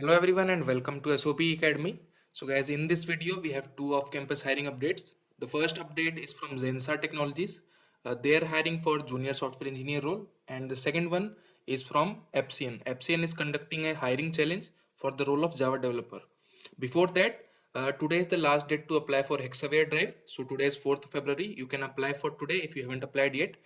Hello everyone and welcome to SOP Academy. So guys, in this video we have two off-campus hiring updates. The first update is from Zensar Technologies. They are hiring for junior software engineer role, and the second one is from Epsian. Epsian is conducting a hiring challenge for the role of Java developer. Before that, today is the last date to apply for Hexaware Drive. So today is 4th February. You can apply for today if you haven't applied yet.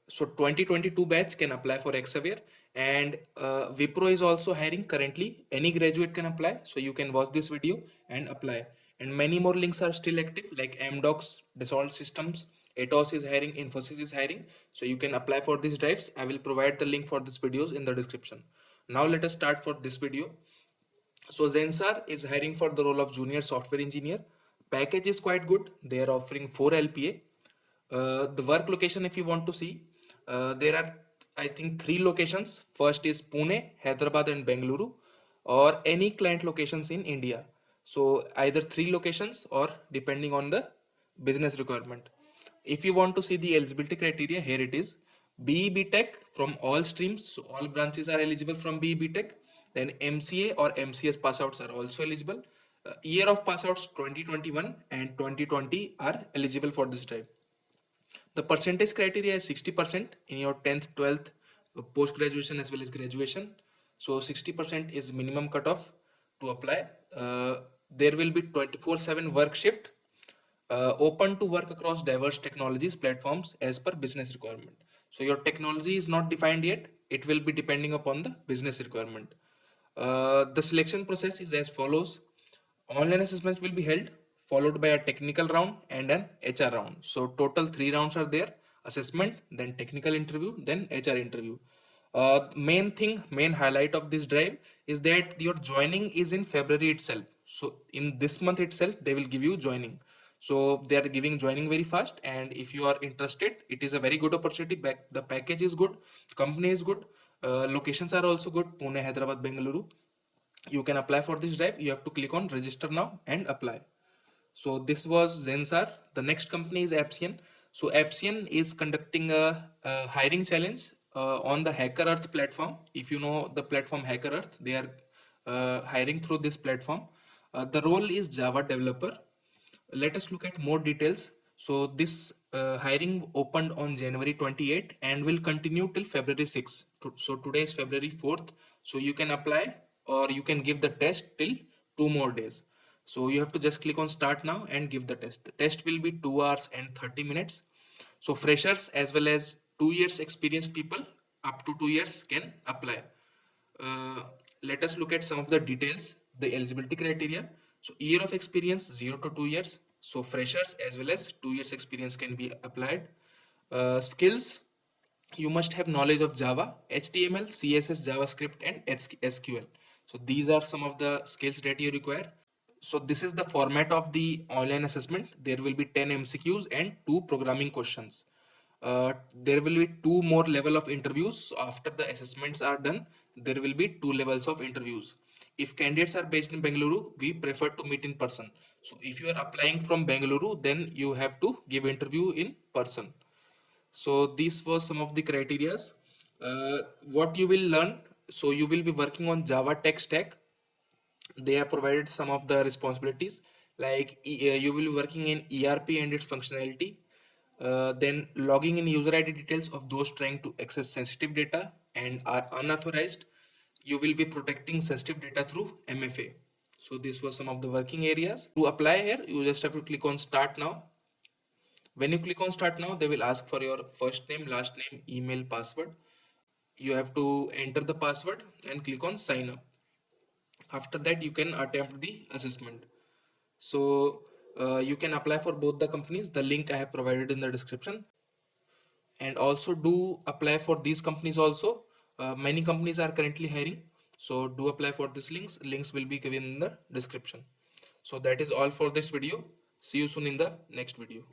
So 2022 batch can apply for Hexaware, and Wipro is also hiring currently. Any graduate can apply. So you can watch this video and apply. And many more links are still active like Amdocs, Dassault Systems, Atos is hiring, Infosys is hiring. So you can apply for these drives. I will provide the link for these videos in the description. Now let us start for this video. So Zensar is hiring for the role of junior software engineer. Package is quite good. They are offering 4 LPA. The work location, if you want to see, there are I think 3 locations. First is Pune, Hyderabad and Bengaluru, or any client locations in India. So either 3 locations or depending on the business requirement. If you want to see the eligibility criteria, here it is. BE Tech from all streams, so all branches are eligible from BE Tech. Then MCA or MCS passouts are also eligible. Year of passouts 2021 and 2020 are eligible for this drive. The percentage criteria is 60% in your 10th, 12th, post graduation as well as graduation. So 60% is minimum cutoff to apply. There will be 24/7 work shift, open to work across diverse technologies platforms as per business requirement. So your technology is not defined yet. It will be depending upon the business requirement. The selection process is as follows. Online assessments will be held, followed by a technical round and an HR round. So total 3 rounds are there: assessment, then technical interview, then HR interview. Main highlight of this drive is that your joining is in February itself. So in this month itself, they will give you joining. So they are giving joining very fast, and if you are interested, it is a very good opportunity. The package is good, company is good, locations are also good: Pune, Hyderabad, Bengaluru. You can apply for this drive. You have to click on register now and apply. So this was Zensar. The next company is Epsian. So Epsian is conducting a hiring challenge on the Hacker Earth platform. If you know the platform Hacker Earth, they are hiring through this platform. The role is Java developer. Let us look at more details. So this hiring opened on January 28 and will continue till February 6. So today is February 4th. So you can apply or you can give the test till 2 more days. So you have to just click on start now and give the test. The test will be 2 hours and 30 minutes. So freshers as well as 2 years experienced people up to 2 years can apply. Let us look at some of the details, the eligibility criteria. So year of experience 0 to 2 years. So freshers as well as 2 years experience can be applied. Skills, you must have knowledge of Java, HTML, CSS, JavaScript and SQL. So these are some of the skills that you require. So this is the format of the online assessment. There will be 10 MCQs and 2 programming questions. There will be 2 more level of interviews. So after the assessments are done, there will be 2 levels of interviews. If candidates are based in Bengaluru, we prefer to meet in person. So if you are applying from Bengaluru, then you have to give interview in person. So these were some of the criterias. What you will learn, so you will be working on Java tech stack. They have provided some of the responsibilities like you will be working in ERP and its functionality, then logging in user ID details of those trying to access sensitive data and are unauthorized. You will be protecting sensitive data through MFA. So this was some of the working areas. To apply here, you just have to click on start now. When you click on start now, they will ask for your first name, last name, email, password. You have to enter the password and click on sign up. After that, you can attempt the assessment. So you can apply for both the companies. The link I have provided in the description. And also do apply for these companies also. Many companies are currently hiring. So do apply for these links. Links will be given in the description. So that is all for this video. See you soon in the next video.